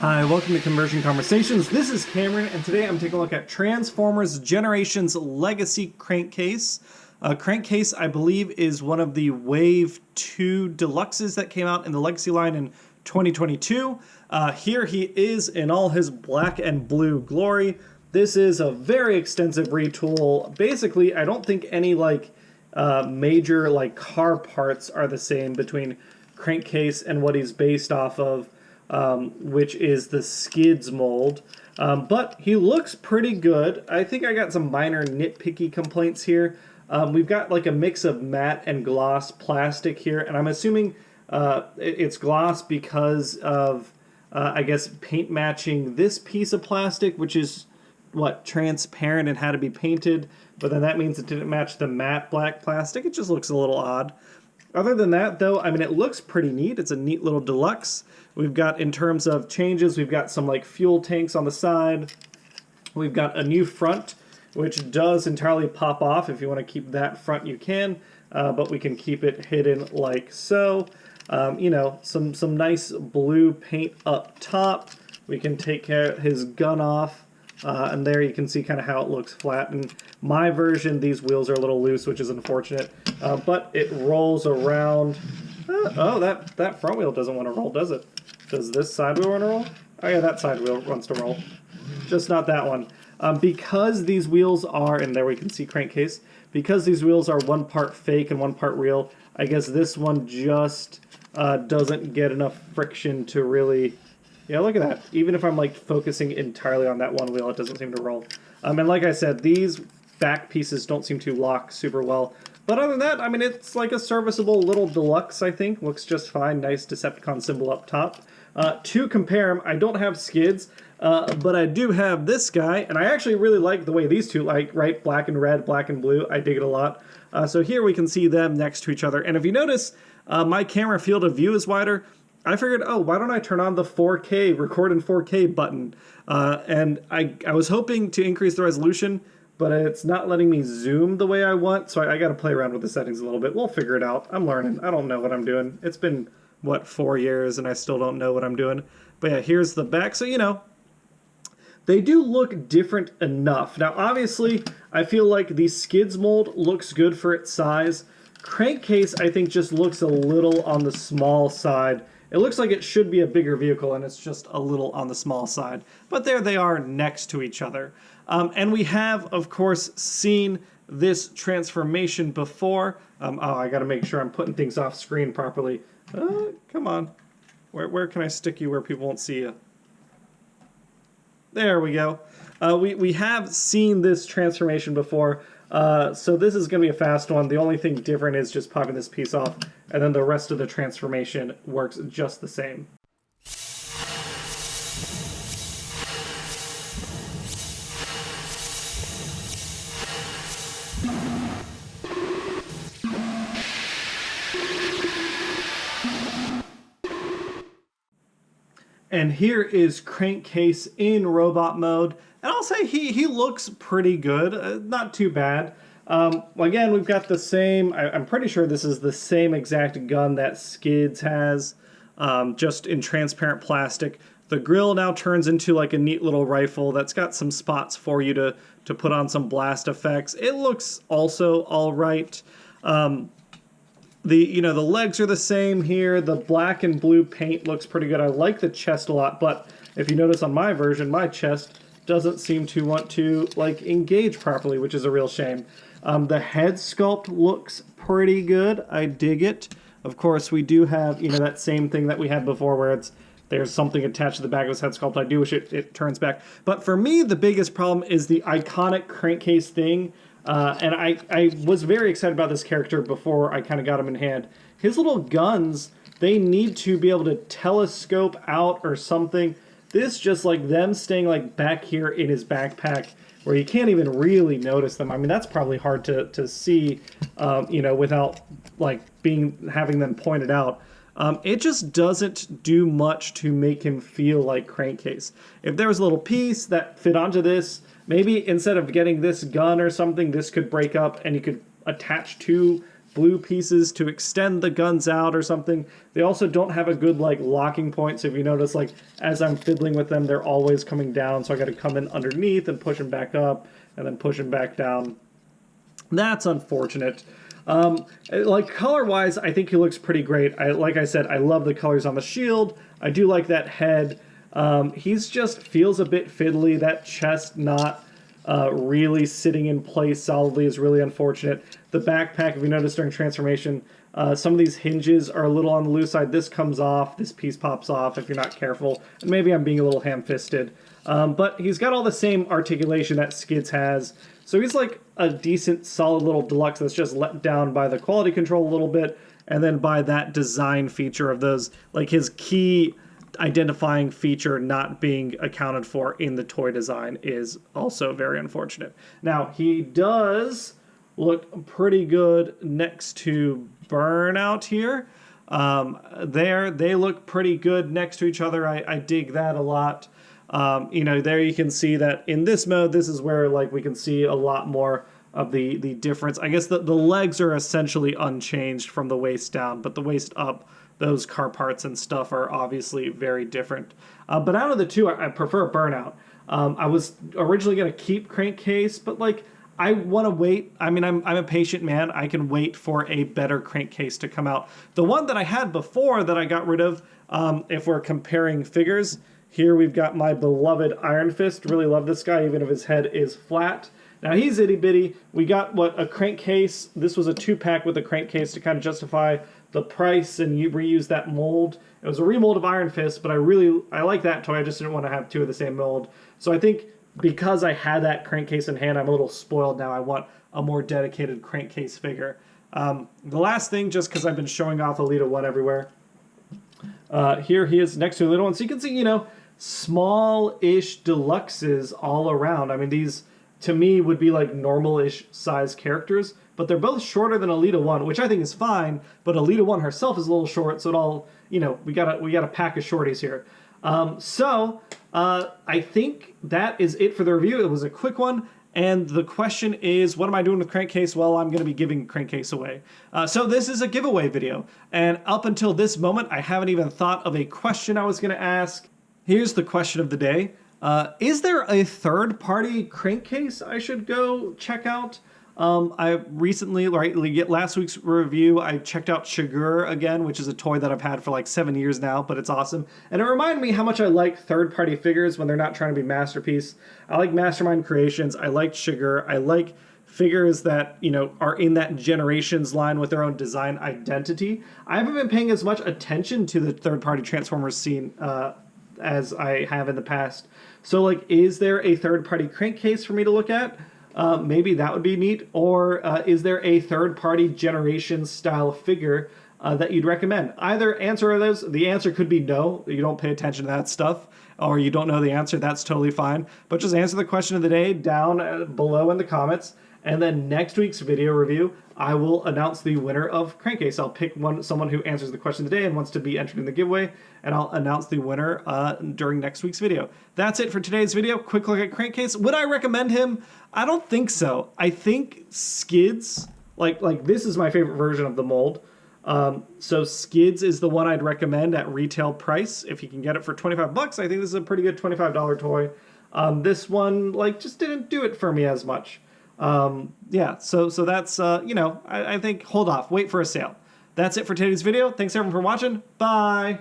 Hi, welcome to Conversion Conversations. This is Cameron, and today I'm taking a look at Transformers Generations Legacy Crankcase. Crankcase, I believe, is one of the Wave 2 Deluxes that came out in the Legacy line in 2022. Here he is in all his black and blue glory. This is a very extensive retool. Basically, I don't think any major car parts are the same between Crankcase and what he's based off of, which is the Skids mold. But he looks pretty good. I think I got some minor nitpicky complaints here. We've got like a mix of matte and gloss plastic here, and I'm assuming it's gloss because of, I guess, paint matching this piece of plastic, which is, transparent and had to be painted, but then that means it didn't match the matte black plastic. It just looks a little odd. Other than that, though, I mean, it looks pretty neat. It's a neat little deluxe. We've got, in terms of changes, we've got some fuel tanks on the side. We've got a new front, which does entirely pop off. If you want to keep that front, you can, but we can keep it hidden like so. Some nice blue paint up top. We can take care of his gun off. And there you can see kind of how it looks flat. In my version, these wheels are a little loose, which is unfortunate, but it rolls around. Oh, that front wheel doesn't want to roll, does it? Does this side wheel want to roll? Oh yeah, that side wheel wants to roll. Just not that one. Because these wheels are, and there we can see Crankcase, because these wheels are one part fake and one part real, I guess this one just doesn't get enough friction to really... Yeah, look at that. Even if I'm focusing entirely on that one wheel, it doesn't seem to roll. And like I said, these back pieces don't seem to lock super well. But other than that, I mean, it's like a serviceable little deluxe, I think. Looks just fine. Nice Decepticon symbol up top. To compare them, I don't have Skids, but I do have this guy. And I actually really like the way these two, right? Black and red, black and blue. I dig it a lot. So here we can see them next to each other. And if you notice, my camera field of view is wider. I figured, oh, why don't I turn on the 4K, record in 4K button? And I was hoping to increase the resolution, but it's not letting me zoom the way I want, so I got to play around with the settings a little bit. We'll figure it out. I'm learning. I don't know what I'm doing. It's been, 4 years, and I still don't know what I'm doing. But yeah, here's the back. So, they do look different enough. Now, obviously, I feel like the Skids mold looks good for its size. Crankcase, I think, just looks a little on the small side. It looks like it should be a bigger vehicle, and it's just a little on the small side. But there they are next to each other. And we have, of course, seen this transformation before. I got to make sure I'm putting things off screen properly. Come on. Where can I stick you where people won't see you? There we go. We have seen this transformation before. So this is going to be a fast one. The only thing different is just popping this piece off, and then the rest of the transformation works just the same. And here is Crankcase in robot mode. And I'll say he looks pretty good, not too bad. Again, we've got the same, I'm pretty sure this is the same exact gun that Skids has, just in transparent plastic. The grill now turns into a neat little rifle that's got some spots for you to put on some blast effects. It looks also all right. The legs are the same here. The black and blue paint looks pretty good. I like the chest a lot, but if you notice on my version, my chest doesn't seem to want to engage properly, which is a real shame. The head sculpt looks pretty good. I dig it. Of course, we do have that same thing that we had before, where there's something attached to the back of his head sculpt. I do wish it turns back. But for me, the biggest problem is the iconic Crankcase thing. And I was very excited about this character before I kind of got him in hand. His little guns, they need to be able to telescope out or something. This just them staying back here in his backpack where you can't even really notice them. I mean, that's probably hard to see, without having them pointed out. It just doesn't do much to make him feel like Crankcase. If there was a little piece that fit onto this, maybe instead of getting this gun or something, this could break up and you could attach two blue pieces to extend the guns out or something. They also don't have a good like locking point, so if you notice, like as I'm fiddling with them, they're always coming down, so I got to come in underneath and push them back up and then push them back down. That's unfortunate. Like color-wise, I think he looks pretty great. Like I said, I love the colors on the shield. I do like that head. He's just feels a bit fiddly. That chest not really sitting in place solidly is really unfortunate. The backpack, if you notice during transformation, some of these hinges are a little on the loose side. This comes off, this piece pops off if you're not careful. And maybe I'm being a little ham-fisted. But he's got all the same articulation that Skids has. So he's like a decent, solid little deluxe that's just let down by the quality control a little bit, and then by that design feature of those, like his key identifying feature not being accounted for in the toy design is also very unfortunate. Now, he does look pretty good next to Burnout here. They look pretty good next to each other. I dig that a lot. You know, there you can see that in this mode, this is where like we can see a lot more of the difference. I guess the legs are essentially unchanged from the waist down, but the waist up, those car parts and stuff are obviously very different. But out of the two, I prefer Burnout. I was originally going to keep Crankcase, but like I want to wait. I mean, I'm a patient man. I can wait for a better Crankcase to come out. The one that I had before that I got rid of, if we're comparing figures, here we've got my beloved Iron Fist. Really love this guy, even if his head is flat. Now he's itty bitty. We got a Crankcase. This was a 2-pack with a Crankcase to kind of justify the price, and you reuse that mold. It was a remold of Iron Fist, but I like that toy. I just didn't want to have two of the same mold. So I think because I had that Crankcase in hand, I'm a little spoiled now. I want a more dedicated Crankcase figure. The last thing, just because I've been showing off Elita 1 everywhere, here he is next to Elita 1. So you can see, you know, small-ish deluxes all around. I mean, these, to me, would be like normal-ish size characters, but they're both shorter than Elita 1, which I think is fine, but Elita 1 herself is a little short, so it all, you know, we got a pack of shorties here. I think that is it for the review. It was a quick one, and the question is, what am I doing with Crankcase? Well, I'm going to be giving Crankcase away. So this is a giveaway video, and up until this moment, I haven't even thought of a question I was going to ask. Here's the question of the day. Is there a third-party Crankcase I should go check out? I recently, last week's review, I checked out Shigur again, which is a toy that I've had for like 7 years now, but it's awesome. And it reminded me how much I like third-party figures when they're not trying to be masterpiece. I like Mastermind Creations. I like Shigur. I like figures that, you know, are in that Generations line with their own design identity. I haven't been paying as much attention to the third-party Transformers scene as I have in the past. So, like, is there a third-party Crankcase for me to look at? Maybe that would be neat. Or is there a third-party Generations-style figure that you'd recommend? Either answer of those. The answer could be no. You don't pay attention to that stuff, or you don't know the answer. That's totally fine. But just answer the question of the day down below in the comments. And then next week's video review, I will announce the winner of Crankcase. I'll pick someone who answers the question today and wants to be entered in the giveaway, and I'll announce the winner during next week's video. That's it for today's video. Quick look at Crankcase. Would I recommend him? I don't think so. I think Skids, like this is my favorite version of the mold. So Skids is the one I'd recommend at retail price. If you can get it for 25 bucks, I think this is a pretty good $25 toy. This one, like, just didn't do it for me as much. Yeah, so that's, you know, I think hold off, wait for a sale. That's it for today's video. Thanks everyone for watching. Bye.